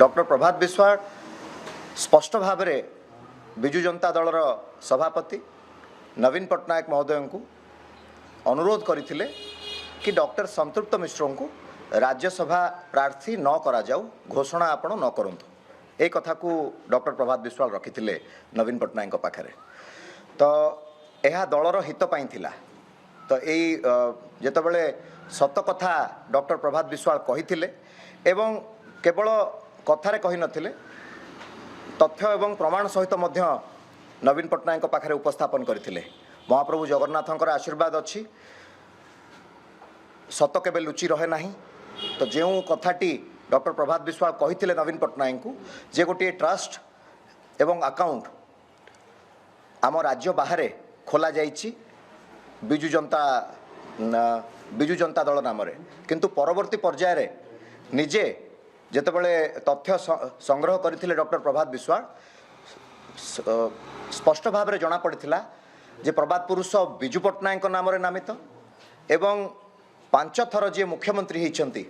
Doctor प्रभात विश्वास स्पष्ट भाव में विजु जनता दलर सभापति नवीन पट्टनायक महोदय को अनुरोध करते कि डॉक्टर संतृप्त मिश्र को राज्यसभा प्रार्थी न करा जाऊ, घोषणा आपण न करंतु। ए कथा को डॉक्टर प्रभात विश्वास रखिथिले नवीन पट्टनायक पाखरे। तो यह दलर हित पाई थिला। तो यही जेतबेले सत कथा डॉक्टर प्रभात विश्वास कहिथिले एवं केवल कथारे कहि नथिले, तथ्य एवं प्रमाण सहित मध्य नवीन पट्टनायक पाखरे उपस्थापन करथिले। महाप्रभु जगन्नाथंकर आशीर्वाद अच्छी, सत केबे लुचि रहे नहीं। तो जो कथाटी डॉक्टर प्रभात विश्वास कहिथिले नवीन पट्टनायक को जे गोटे ट्रस्ट एवं अकाउंट आम राज्य बाहर खोला जाइछि विजु जनता दल नाम, किंतु परवर्ती पर्याय रे निजे जेतेबेले तथ्य संग्रह करथिले डॉक्टर प्रभात विश्वास स्पष्ट भाव में जना पड़िथिला जे प्रभात पुरुष विजु पट्टनायक नाम रे नामित एवं 5 थर जे मुख्यमंत्री होइछंती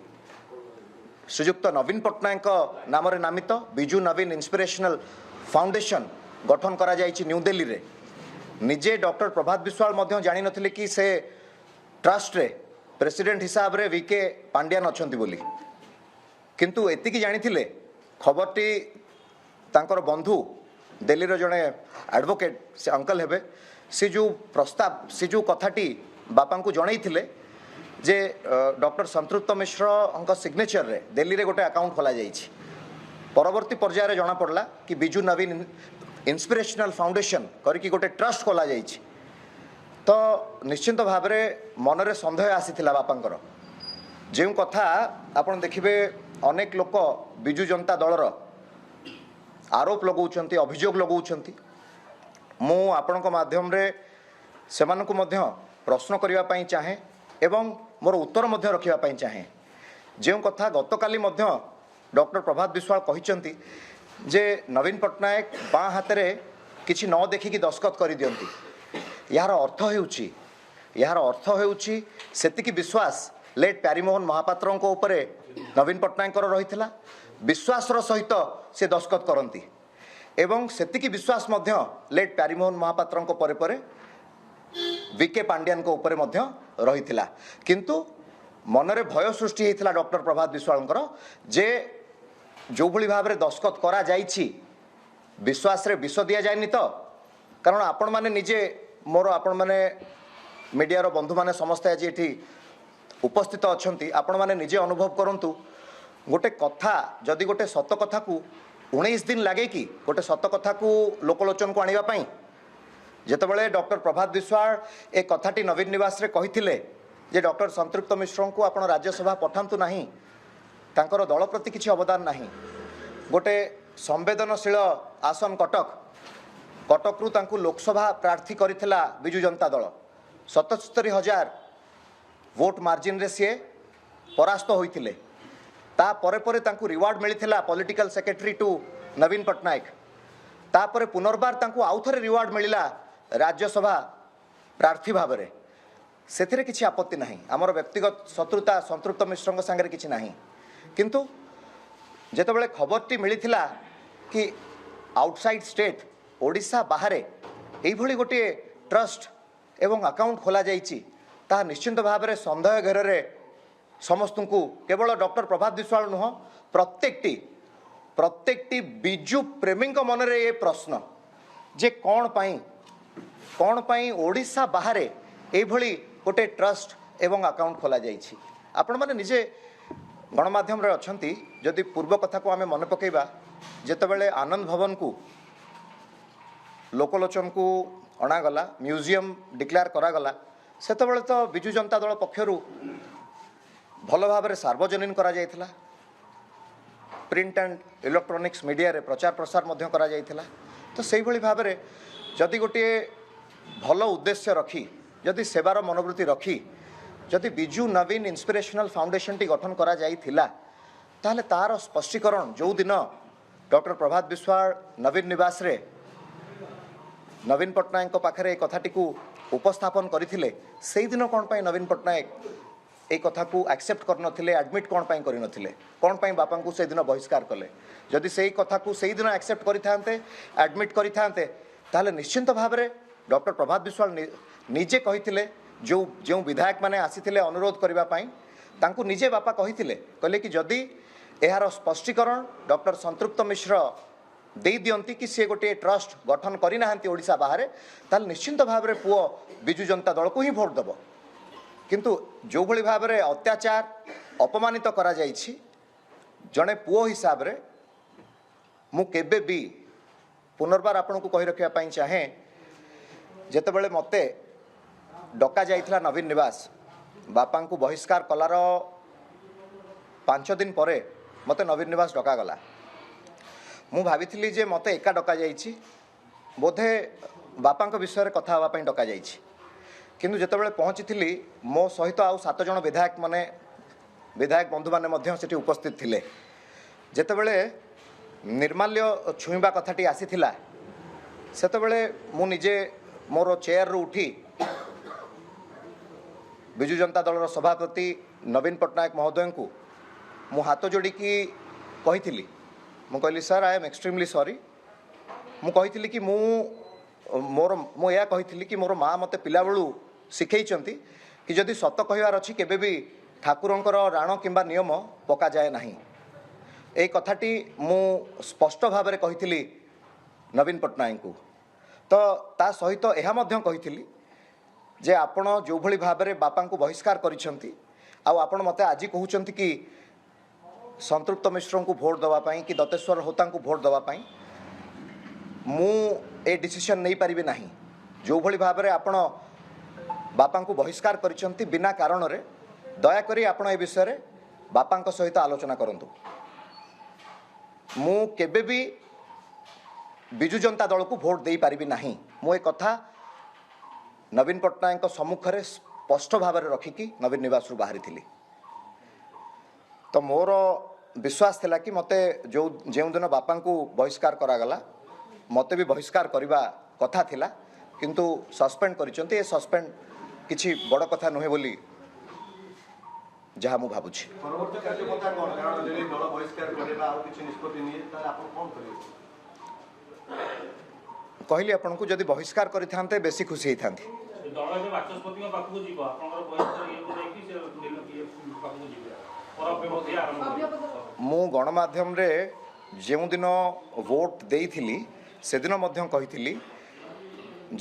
श्रीयुक्त नवीन पट्टनायक नाम रे नामित विजु नवीन इंस्पिरेशनल फाउंडेशन गठन करा जाइछि न्यू दिल्ली रे। निजे डॉक्टर प्रभात विश्वास मध्य जानि नथिले कि से ट्रस्ट रे प्रेसिडेंट हिसाब रे वीके पांड्यान अछंती बोली, किंतु एतिकी जानिथिले खबरटी तांकर बंधु दिल्ली रो जणे एडवोकेट से अंकल हेबे से जो प्रस्ताव से जो कथाटी बापा को जनईथिले जे डॉक्टर संतृप्त मिश्र अंक सिग्नेचर रे दिल्ली रे गोटे अकाउंट खोला जाइछि। परवर्ती पर्याय रे जना पड़ला कि विजु नवीन इंस्पिरेशनल फाउंडेशन करके गोटे ट्रस्ट खोला जाइछि। तो निश्चिंत भाव में मन रे संदेह आसीथिला बापांकर। जो कथा आपण देखिबे अनेक लोक विजु जनता दलर आरोप लगाउछंती, अभियोग लगाउछंती। मु आपणक माध्यम रे सेमानकु मध्य प्रश्न करिवा पई चाहे एवं मोर उत्तर मध्य रखिवा पई चाहे। जो कथा गतकाली मध्य डॉक्टर प्रभात विश्वास कहिसंती जे नवीन पट्टनायक बाँ हाथ रे किछि न देखिकी दस्खत कर दियंती, यार अर्थ हेउछि सेतिकी विश्वास लेट प्यारीमोहन महापात्र उपरे नवीन पट्टनायक रही विश्वास सहित से दस्खत करती एवं सेतिकी विश्वास मध्य लेट प्यारीमोहन महापात्र परे परे वीके पांड्यान को ऊपर मध्य रही थिला। किंतु मनरे भय सृष्टि होता डॉक्टर प्रभात विश्वास जे जो भली भाव में दस्खत करा जाइछि विश्वास रे विष दिया जाएनि। तो कारण आपण माने निजे मोर आपण माने मीडिया रो बंधु माने समस्ते आज एठी उपस्थित अछंती, आपण माने निजे अनुभव करंतु गोटे कथा जदि गोटे सत कथा को 19 दिन लगे कि गोटे सत कथा को लोकलोचन को आनिबा पई। जेतेबेले डॉक्टर प्रभात विश्वास ए कथाटी नवीन निवास रे कहिथिले जे डॉक्टर संतृप्त मिश्र को आपण राज्यसभा पठांतु नाही, तांकर दल प्रति किछि अवदान नाही। गोटे संवेदनशील आसन कटक रु तांकु लोकसभा प्रार्थी करिथिला विजु जनता दल 77,000 वोट मार्जिन रे सी परास्त होइथिले। ता परे परे तांकु रिवार्ड मिलिथिला पॉलिटिकल सेक्रेटरी टू नवीन पट्टनायक। ता परे पुनर्बार तांकु आउथरे रिवार्ड मिलिला राज्यसभा प्रार्थी भाव में। सेथिरे किछि आपत्ति नाही, आमर व्यक्तिगत शत्रुता संतृप्त मिश्र संगे किछि नाही। किंतु जेतेबेले खबरटी मिलिथिला कि आउटसाइड स्टेट ओडिशा बाहर एई भली गोटे ट्रस्ट एवं अकाउंट खोला जाइछि, ता निश्चिंत भाव में संदेह घेर रे समस्त को केवल डॉक्टर प्रभात विश्वास नुह प्रत्येकटी विजु प्रेमी मन रे ये प्रश्न जे कौन पाई ओडिशा बाहर एई भली गोटे ट्रस्ट एवं अकाउंट खोला जाइछि। आपण माने निजे गणमाध्यम रे अछंती, जदि पूर्व कथा को आमे मन पकेबा जेतेबेले आनंद भवन को लोकलोचन को अणागला, म्यूजियम डिक्लेयर करागला, सेतेबेले तो विजु जनता दल पक्षरु भल भाव में सार्वजनीन करा जायथिला, प्रिंट एंड इलेक्ट्रोनिक्स मीडिया रे प्रचार प्रसार मध्य करा जायथिला। तो सेही भली भाव में जदि गोटे भल उद्देश्य रखी, जदि सेवार मनोवृत्ति रखी, जदि विजु नवीन इंस्पिरेशनल फाउंडेशन टी गठन करा जायथिला, ताहले तार स्पष्टीकरण जो दिन डॉक्टर प्रभात विश्वास नवीन निवास रे नवीन पट्टनायक पाखरे कथाटी को उपस्थापन करथिले, सेही दिन कोन पई नवीन पट्टनायक ए कथा को एक्सेप्ट करनथिले एडमिट कोन पई करिनथिले कोन पई बापा को से दिन बहिष्कार कले जदि सेही कथा को सेही दिन एक्सेप्ट करिथांते एडमिट करिथांते ताले निश्चिंत भाव में डॉक्टर प्रभात विश्वाल निजे कहिथिले जो जो विधायक माने आसीथिले अनुरोध करबा पई तांकू निजे बापा कहिथिले कहले कि जदि एहार स्पष्टीकरण डॉक्टर संतृप्त मिश्र दे दियंती कि से गोटे ट्रस्ट गठन करना ओडिशा बाहर ताल निश्चिंत भाव में पुओ बिजु जनता दल को ही भोट दब किंतु जो भली भाव में अत्याचार अपमानित करा जाइछि जड़े पुओ हिसाब रे मु केबे भी पुनर्बार आपन को कहि रखिया पई चाहे जेते बेले मते डका जाइथिला नवीन निवास बापा को बहिष्कार कलार 5 दिन परे मते नवीन निवास डका गला मु भाविथिली जे मते एका डका जाइछि बोधे बापा विषय रे कथा हवा पई डका जाइछि किंतु जेतेबेले पहुँची मो सहित आउ 7 जन विधायक बंधु माने मध्य सेठी उपस्थित थिले जेतेबेले निर्माल्य छुईबा कथाटी आसीथिला सेतेबेले मु निजे मोर चेयर रू उठी बिजु जनता दल सभापति नवीन पट्टनायक महोदय को मु हाथ जोड़ी कही मु कहली sir I am extremely sorry मु कही कि मु या कही कि मोर माँ मते पिला बेलू शिखई कि जदि सत कहबार अच्छी केबे भी ठाकुरंकर राण किंबा नियम पका जाए नहीं ए कथाटी मु स्पष्ट भाव में कही नवीन पट्टनायक को तो ता सहित यह कही जे आपण जो भली भाव में बापा को बहिष्कार करिसेंती आपण मते आज कहउचंती कि संतृप्त मिश्र को भोट दवापाई कि दत्तेश्वर होता को भोट दवापाई मु ए डिसीजन नहीं पारिबे नहीं जो भली भाव में आपण बापा को बहिष्कार करिसेंती बिना कारण रे दया करी आपण ए विषय रे बापा सहित आलोचना करंतु मु केबे भी बिजु जनता दल को भोट दे पारिबे नहीं मु ए कथा नवीन पट्टनायक सम्मुख में स्पष्ट भाव में रखिकी नवीन निवास रु बाहरी थी तो मोर विश्वास थिला कि मते जो दिन बापा को बहिष्कार करागला मते भी बहिष्कार करने कथा थिला किंतु सस्पेंड करिसेंती ए सस्पेंड किछि बड़ कथा नुहे बोली जहाँ मु भाबुछि परवर्ती कार्य कथा कोन कारण जदि दल बहिष्कार करबा आ किछि निष्पत्ति निये त आपण कोन करिवे कहली आपन को जदि बहिष्कार करिथांते बेसी खुशी हेथांती दल जे बाचस्पति पाखु जीव आपनकर बहिष्कार ये को देखि से पाखु जीव पर व्यवस्था आरंभ मु गणमाध्यम रे जेउ दिन वोट देइथिली से दिन मध्यम कहिथिली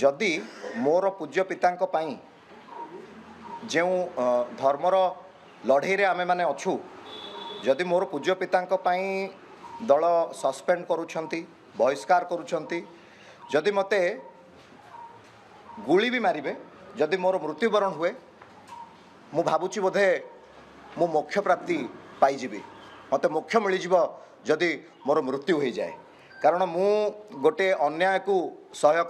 जदि मोर पूज्य पितांक पई जेउ धर्मर लड़ई रे आमे माने अछु जदि मोर पूज्य पितांक पई दल सस्पेंड करूछंती बहिष्कार करूछंती जदि मते गुली भी मारिबे जदि मोर मृत्युवरण हुए मु भाबुची बोधे मु मोक्ष प्राप्ति पाइजिबी मते मोक्ष मिलिजिब जदि मोर मृत्यु हो जाए कारण मु गोटे अन्याय को सहय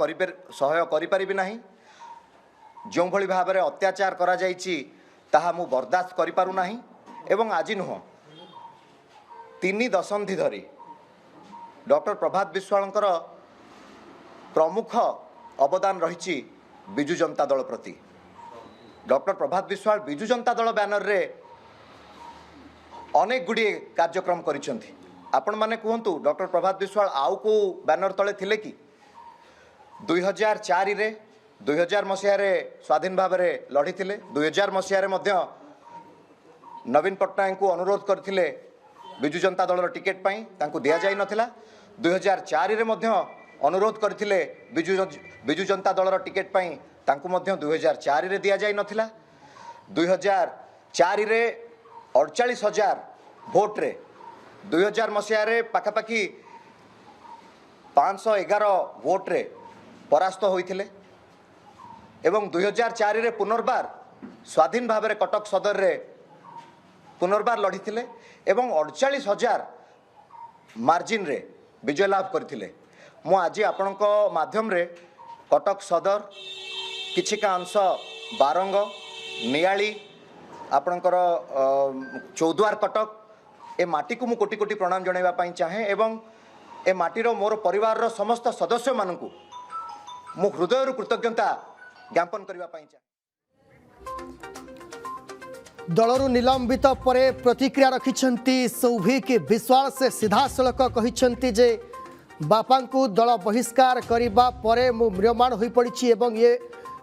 करि पारिबी नाही जो भली भाव में अत्याचार करा जाइछि ताहा मु बर्दाश्त करि पारु नाही एवं आज नुह 3 दशंधि धरी डॉक्टर प्रभात विश्वालंकर प्रमुख अवदान रही बिजु जनता दल प्रति डॉक्टर प्रभात विश्वाल बिजु जनता दल बैनर रे अनेक गुड़िए कार्यक्रम करिसेंती आपण माने कहंतु डॉक्टर प्रभात विश्वाल आउ को बैनर तले थिले कि 2004 रे 2000 मसीह रे स्वाधीन भाव में लड़ी थिले 2000 मसीह मध्य नवीन पट्टनायक को अनुरोध करथिले बिजु जनता दल टिकेट पाई तांको दिया जाई नथिला 2004 रे मध्य अनुरोध करथिले बिजु जनता दल टिकेट पाई तांको मध्य 2004 रे दिया जाई नथिला 2004 रे 48,000 भोट रे 2000 मसीह रे पाखापाखि 511 भोट रे परास्त होइथिले एवं 2004 रे पुनर्बार स्वाधीन भाव में कटक सदर रे पुनर्बार लड़ीथिले एवं 48,000 मार्जिन रे विजय लाभ करथिले मु आज आपणक माध्यम रे कटक सदर किछिका अंश बारंग नियाली आपणकर चौद्वार कटक ए माटी को मु कोटि कोटि प्रणाम जणाइबा पई चाहे एवं ए माटीर मोर परिवार रो समस्त सदस्य मानकु मु हृदय कृतज्ञता ज्ञापन करबा पई चाहे। दलरू निलंबित परे प्रतिक्रिया रखिछंती सौभिक विश्वास से सीधासलख कहिछंती जे बापा को दल बहिष्कार करने परे मु म्रियमाण हो पड़ी एवं ये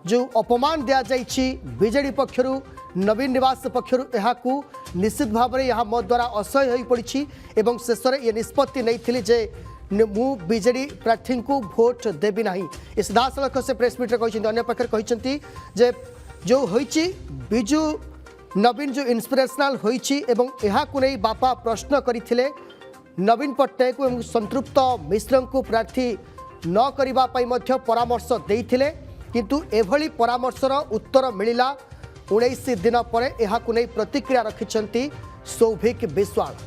जो अपमान दिया जाइछि बीजेडी पक्षरु नवीन निवास पक्षरु एहाकू निश्चित भाव में यहाँ मो द्वारा असह्य हो पड़ी एवं शेष ये निष्पत्ति नहीं जे मु बीजेडी प्रार्थी को भोट देवी ना ये सीधासलख से प्रेस मीट अन्य पाखे कहते जे जो होइछि बिजू नवीन जो इन्स्पिरेशनल होइछि एवं एहाकू नहीं बापा प्रश्न करथिले नवीन पट्टनायक एवं संतृप्त मिश्र को प्रार्थी न करिबा पई मध्य परामर्श देइथिले किंतु एभली परामर्शर उत्तर मिलिला 19 दिन पर एहाकू नहीं प्रतिक्रिया रखिछंती सौभिक विश्वास।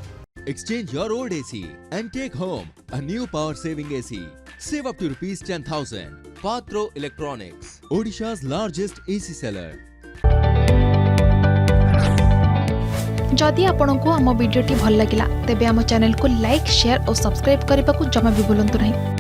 Exchange your old AC and take home a new power saving AC. Save up to ₹10,000. Patro Electronics, Odisha's largest AC seller. जदि आपंक आम भिडी भल लगा तेब आम चैनल को लाइक शेयर और सब्सक्राइब करने को जमा भी भूलु नहीं।